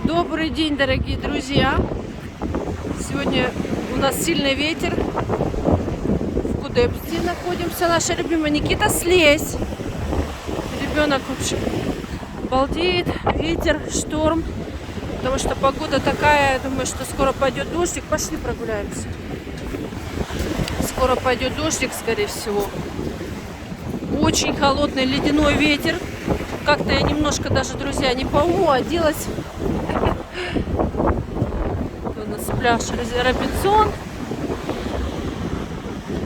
Добрый день, дорогие друзья! Сегодня у нас сильный ветер. В Кудепсте находимся. Наша любимая Никита, слезь! Ребенок, в общем, балдеет. Ветер, шторм. Потому что погода такая, я думаю, что скоро пойдет дождик. Пошли прогуляемся. Скоро пойдет дождик, скорее всего. Очень холодный ледяной ветер. Как-то я немножко даже, друзья, не по уму оделась. У нас пляж Робинсон.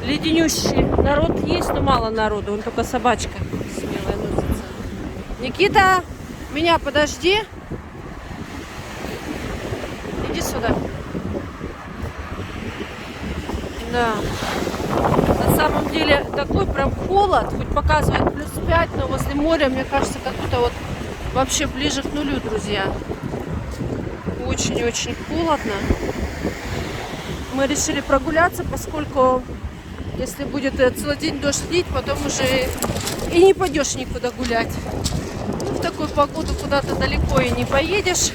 Леденющий. Народ есть, но мало народу. Он только собачка смелая носится. Никита, меня подожди. Иди сюда. Да. На самом деле такой прям холод. Хоть показывает плюс 5, но возле моря, мне кажется, как будто вот вообще ближе к нулю, друзья. Очень-очень холодно. Мы решили прогуляться, поскольку если будет целый день дождь лить, потом уже и не пойдешь никуда гулять. Ну, в такую погоду куда-то далеко и не поедешь.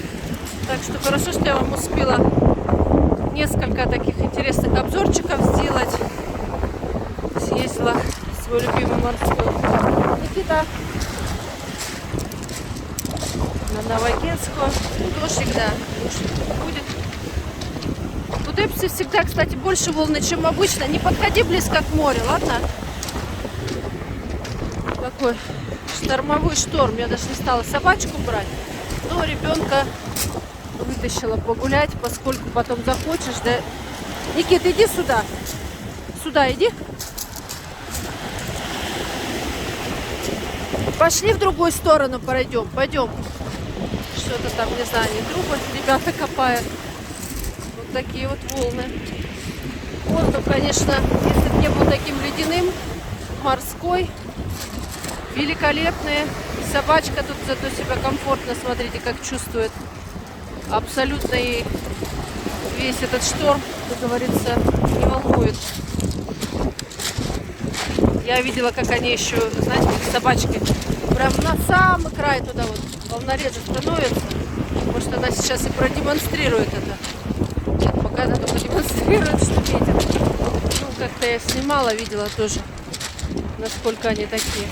Так что хорошо, что я вам успела несколько таких интересных обзорчиков сделать. Съездила в свой любимый морской. Никита. На Новогенскую. Ну, дождик, да. Дождик будет. В Кудепсе всегда, кстати, больше волны, чем обычно. Не подходи близко к морю, ладно? Такой штормовой шторм. Я даже не стала собачку брать. Но ребенка вытащила погулять, поскольку потом захочешь, да? Никит, иди сюда. Сюда иди. Пошли в другую сторону пройдем. Пойдем. Что-то там, не знаю, не трубы ребята копают. Вот такие вот волны. Воздух, конечно, если бы не был таким ледяным, морской, великолепный. Собачка тут зато себя комфортно, смотрите, как чувствует. Абсолютно и весь этот шторм, как говорится, не волнует. Я видела, как они еще, знаете, как собачки прям на самый край туда вот волнореже становятся. Может, она сейчас и продемонстрирует это. Нет, пока она только демонстрирует, что ветер. Ну, как-то я снимала, видела тоже, насколько они такие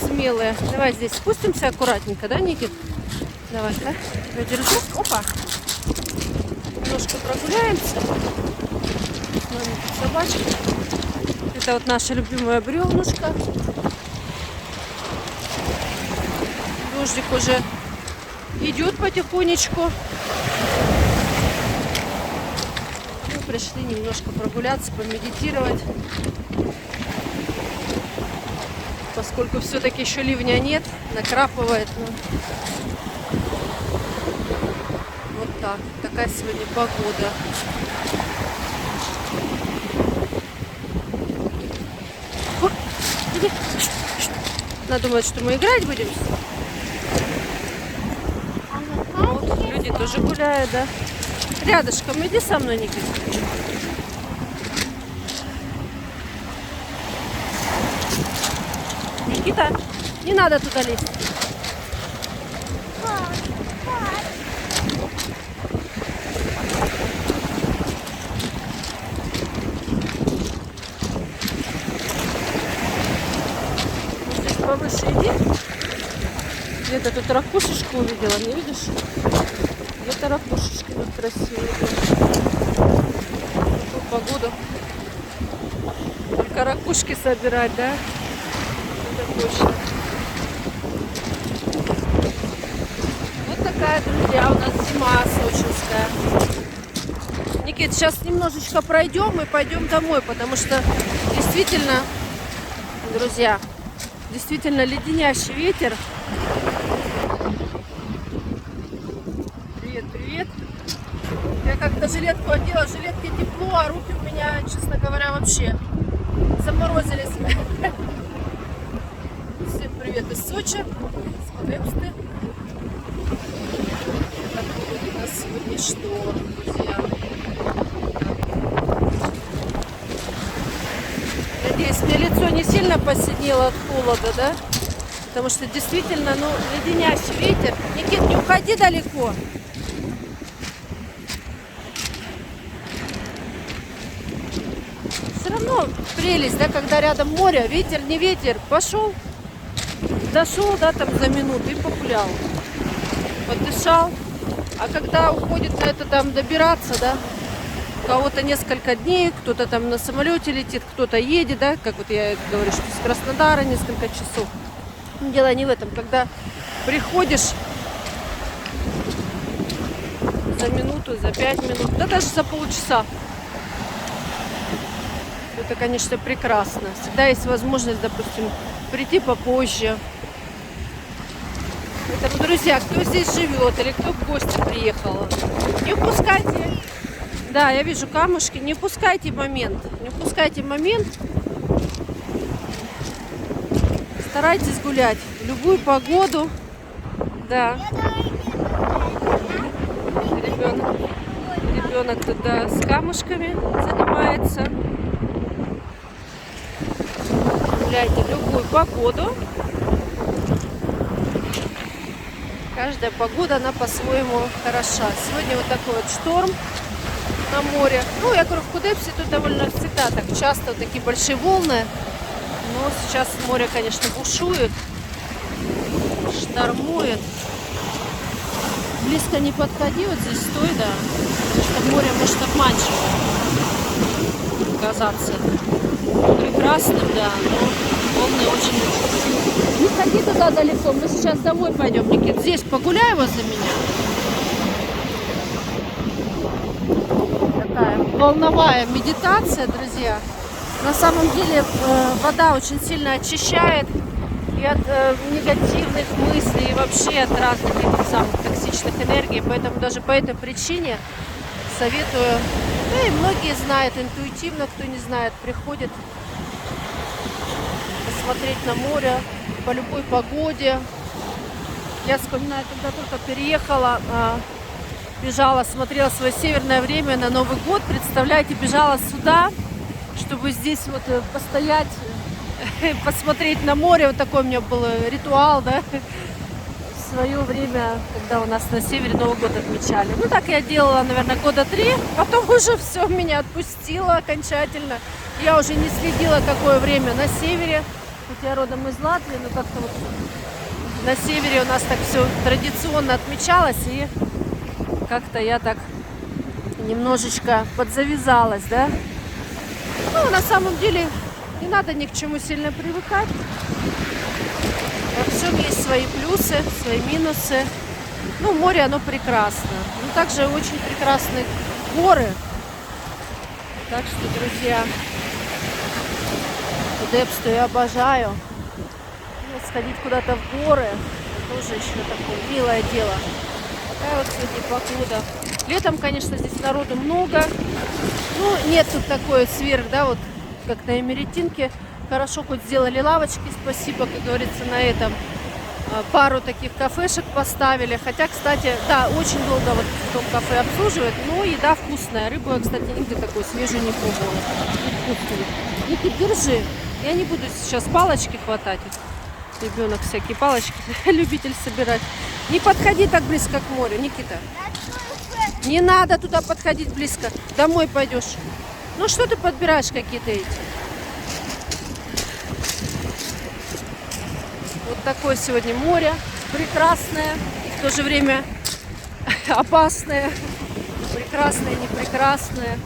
смелые. Давай здесь спустимся аккуратненько, да, Никит? Давай, да? Я держу. Опа. Немножко прогуляемся. Маленькая собачка. Это вот наша любимая бревнышко. Дождик уже идет потихонечку. Мы пришли немножко прогуляться, помедитировать. Поскольку все-таки еще ливня нет, накрапывает. Но... Вот так. Такая сегодня погода. Она думает, что мы играть будем. Вот, люди тоже гуляют, да? Рядышком иди со мной, Никита. Никита, не надо туда лезть. Повыше иди. Где-то тут ракушечку увидела, не видишь? Где-то ракушечки тут красивые. Такую погоду. Только ракушки собирать, да? Это точно. Вот такая, друзья, у нас зима сочинская. Никит, сейчас немножечко пройдем и пойдем домой, потому что действительно, друзья, действительно леденящий ветер. Привет, привет. Я как-то жилетку одела, в жилетке тепло, а руки у меня, честно говоря, вообще заморозились. Всем привет из Сочи, с Кудепсты. Такой у нас сегодня шторм, друзья. Надеюсь, мне лицо не сильно посинело от холода, да? потому что действительно, ну, леденящий ветер. Никит, не уходи далеко. Все равно прелесть, да, когда рядом море, ветер, не ветер, пошел, дошел, да, там за минуту и погулял, подышал. А когда уходит на это там добираться, да, у кого-то несколько дней, кто-то там на самолете летит, кто-то едет, да, как вот я говорю, что из Краснодара несколько часов. Дело не в этом, когда приходишь за минуту, за 5 минут, да даже за полчаса. Это, конечно, прекрасно. Всегда есть возможность, допустим, прийти попозже. Поэтому, друзья, кто здесь живет или кто в гости приехал, не упускайте. Да, я вижу камушки. Не упускайте момент. Не упускайте момент. Старайтесь гулять в любую погоду. Да. Ребенок тут, да, с камушками занимается. Гуляйте в любую погоду. Каждая погода, она по-своему хороша. Сегодня вот такой вот шторм на море. Ну, я говорю, в Кудепсе тут довольно всегда так часто вот такие большие волны. Но сейчас море, конечно, бушует, штормует. Близко не подходи, вот здесь стой, да. Потому что море может обманчиво казаться прекрасным, да, но волны очень... Не ходи туда далеко, мы сейчас домой пойдем, Никит. Здесь погуляй возле меня. Такая волновая медитация, друзья. На самом деле вода очень сильно очищает и от негативных мыслей, и вообще от разных этих самых токсичных энергий. Поэтому даже по этой причине советую, да и многие знают интуитивно, кто не знает, приходят посмотреть на море по любой погоде. Я вспоминаю, когда только переехала, бежала, смотрела свое северное время на Новый год. Представляете, бежала сюда, чтобы здесь вот постоять, посмотреть на море. Вот такой у меня был ритуал, да, в свое время, когда у нас на севере Новый год отмечали. Ну, так я делала, наверное, года 3. Потом уже все меня отпустило окончательно. Я уже не следила, какое время на севере. Хоть я родом из Латвии, но как-то вот на севере у нас так все традиционно отмечалось. И как-то я так немножечко подзавязалась, да. Ну, на самом деле, не надо ни к чему сильно привыкать. Во всем есть свои плюсы, свои минусы. Ну, море, оно прекрасно. Ну, также очень прекрасны горы. Так что, друзья, Кудепсту я обожаю. Ну, сходить куда-то в горы, это тоже еще такое милое дело. Такая вот сегодня погода. Летом, конечно, здесь народу много. Ну, нет тут такой сверх, да, вот как на Эмеретинке. Хорошо хоть сделали лавочки, спасибо, как говорится, на этом. Пару таких кафешек поставили. Хотя, кстати, да, очень долго вот в том кафе обслуживают, но еда вкусная. Рыбу я, кстати, нигде такой свежую не пробовала. Никит, держи. Я не буду сейчас палочки хватать. Ребенок всякие палочки, любитель собирать. Не подходи так близко к морю, Никита. Не надо туда подходить близко. Домой пойдешь. Ну что ты подбираешь какие-то эти? Вот такое сегодня море. Прекрасное. И в то же время опасное. Прекрасное, непрекрасное.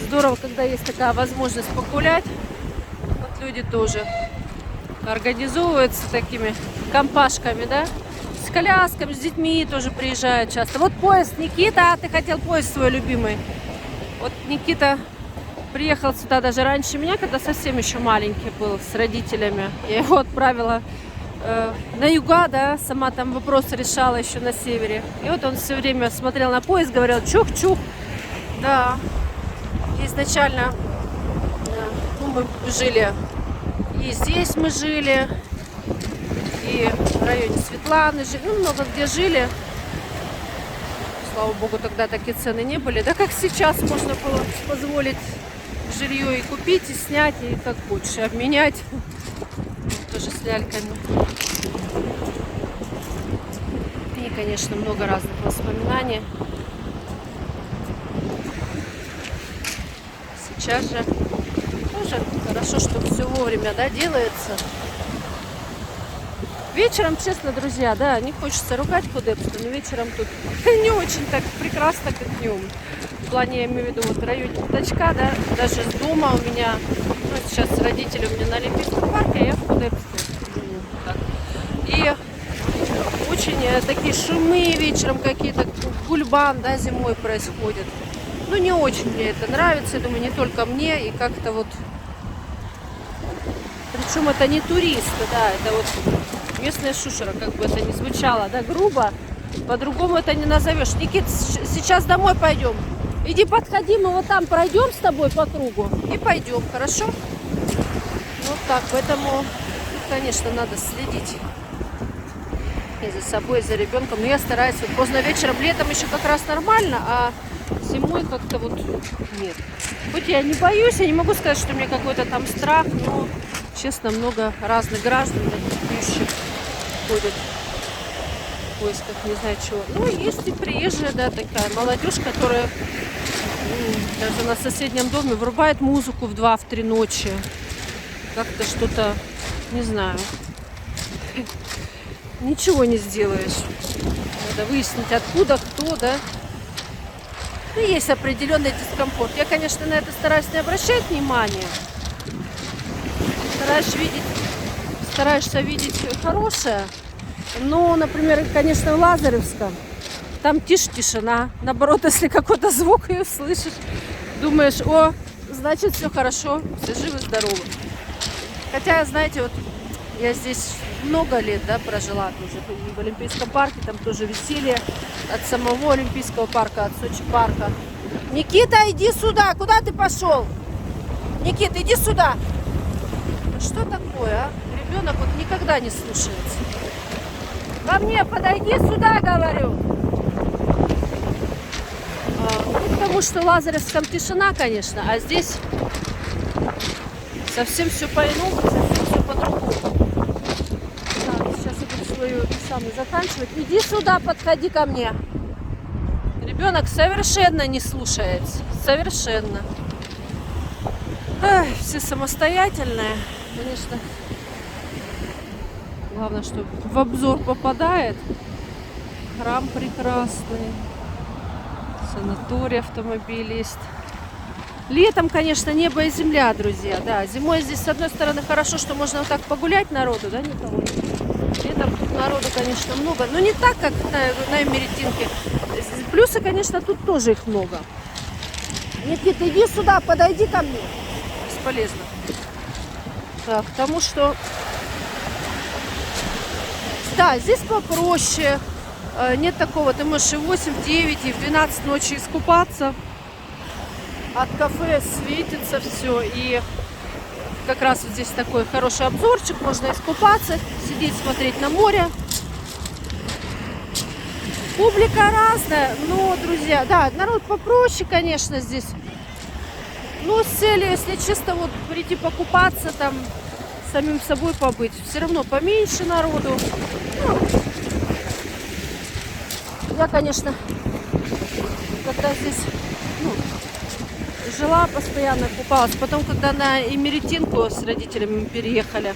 Здорово, когда есть такая возможность погулять. Вот люди тоже организовываются такими компашками, да? С колясками, с детьми тоже приезжают часто. Вот поезд, Никита, ты хотел поезд свой любимый. Вот Никита приехал сюда даже раньше меня, когда совсем еще маленький был, с родителями. Я его отправила на юга, да, сама там вопросы решала еще на севере. И вот он все время смотрел на поезд, говорил чух-чух. Да, изначально ну, мы жили, и здесь мы жили, и в районе Светланы жили, ну, много где жили. Слава богу, тогда такие цены не были. Да как сейчас можно было позволить жилье и купить, и снять, и как хочешь, и обменять. тоже с ляльками. И, конечно, много разных воспоминаний. Сейчас же тоже хорошо, что все вовремя, да, делается. Вечером, честно, друзья, да, не хочется ругать Худепсту, но вечером тут не очень так прекрасно, как днем. В плане, я имею в виду, вот в районе Пятачка, да, даже с дома у меня, ну, сейчас родители у меня на Олимпийском парке, а я в Худепсте. И очень такие шумы вечером какие-то, гульбан, да, зимой происходят. Ну, не очень мне это нравится, я думаю, не только мне, и как-то вот... Причем это не туристы, да, это вот местная шушера, как бы это ни звучало, да, грубо, по-другому это не назовешь. Никит, сейчас домой пойдем. Иди подходи, мы вот там пройдем с тобой по кругу и пойдем, хорошо? Вот так, поэтому, конечно, надо следить и за собой, и за ребенком. Но я стараюсь, вот поздно вечером, летом еще как раз нормально, а зимой как-то вот нет. Хоть я не боюсь, я не могу сказать, что у меня какой-то там страх, но, честно, много разных граждан таких ходят в поисках не знаю чего. Ну, есть и приезжая, да, такая молодежь, которая даже на соседнем доме врубает музыку в 2-3 ночи. Как-то что-то, не знаю, ничего не сделаешь. Надо выяснить, откуда, кто, да. Ну, есть определенный дискомфорт. Я, конечно, на это стараюсь не обращать внимания. Стараешься видеть хорошее. Но, например, конечно, в Лазаревском там тишина. Наоборот, если какой-то звук ее слышишь, думаешь, о, значит, все хорошо, все живы, здоровы. Хотя, знаете, вот я здесь много лет, да, прожила тоже в Олимпийском парке, там тоже веселье от самого Олимпийского парка, от Сочи парка. Никита, иди сюда, куда ты пошел? Никита, иди сюда. Что такое, а? Ребенок вот никогда не слушается. Ко мне подойди сюда, говорю. Потому что в Лазаревском тишина, конечно, а здесь совсем все по-иному, совсем все по-другому. Так, сейчас я буду свою самую заканчивать. Иди сюда, подходи ко мне. Ребенок совершенно не слушается. Совершенно. Эх, все самостоятельные. Конечно. Главное, что в обзор попадает. Храм прекрасный. Санаторий автомобилист. Летом, конечно, небо и земля, друзья. Да, зимой здесь, с одной стороны, хорошо, что можно вот так погулять народу, да, никого. Летом тут народу, конечно, много. Но не так, как на Эмеретинке. Плюсы, конечно, тут тоже их много. Никита, иди сюда, подойди ко мне. Бесполезно. Так, потому что... Да, здесь попроще. Нет такого, ты можешь и в 8, в 9, и в 12 ночи искупаться. От кафе светится все. И как раз вот здесь такой хороший обзорчик. Можно искупаться, сидеть, смотреть на море. Публика разная, но, друзья, да, народ попроще, конечно, здесь. Но с целью, если чисто вот прийти покупаться, там, самим собой побыть, все равно поменьше народу. Ну, я, конечно, когда здесь жила, постоянно купалась. Потом, когда на Эмеретинку с родителями переехали,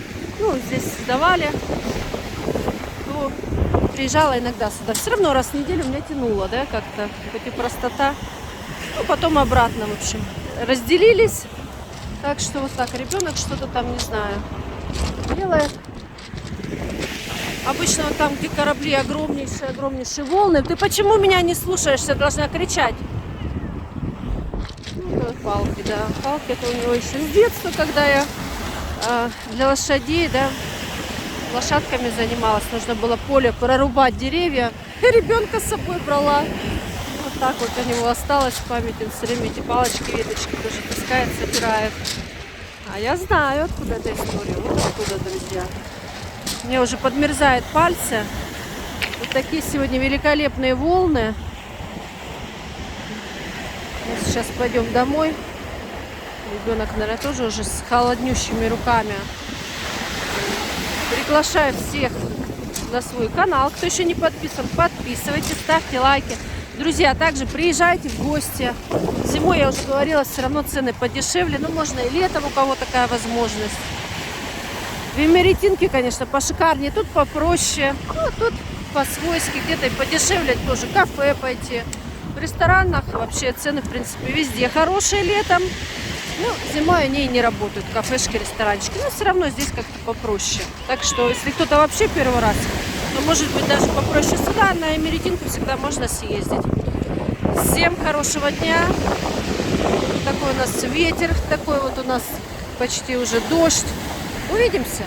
здесь сдавали, то приезжала иногда сюда. Все равно раз в неделю меня тянуло, да, как-то, хоть и простота. Потом обратно, в общем, разделились. Так что вот так, ребенок что-то там, не знаю, делает. Обычно вот там, где корабли огромнейшие волны. Ты почему меня не слушаешься? Должна кричать. Палки, да. Палки это у него еще с детства, когда я для лошадей, да, лошадками занималась. Нужно было поле прорубать деревья. И ребенка с собой брала. Вот так вот у него осталось в памяти. Он все время эти палочки, веточки тоже таскает, собирает. А я знаю, откуда эта история. Вот откуда, друзья. Мне уже подмерзают пальцы. Вот такие сегодня великолепные волны. Мы сейчас пойдем домой. Ребенок, наверное, тоже уже с холоднющими руками. Приглашаю всех на свой канал. Кто еще не подписан, подписывайтесь, ставьте лайки. Друзья, также приезжайте в гости. Зимой, я уже говорила, все равно цены подешевле. Но можно и летом, у кого такая возможность. В Имеретинке, конечно, пошикарнее. Тут попроще. Ну, тут по-свойски. Где-то и подешевле тоже. Кафе пойти. В ресторанах вообще цены, в принципе, везде хорошие летом. Ну, зимой они и не работают. Кафешки, ресторанчики. Но все равно здесь как-то попроще. Так что, если кто-то вообще первый раз, то, может быть, даже попроще сюда. На Имеретинку всегда можно съездить. Всем хорошего дня. Такой у нас ветер. Такой вот у нас почти уже дождь. Увидимся.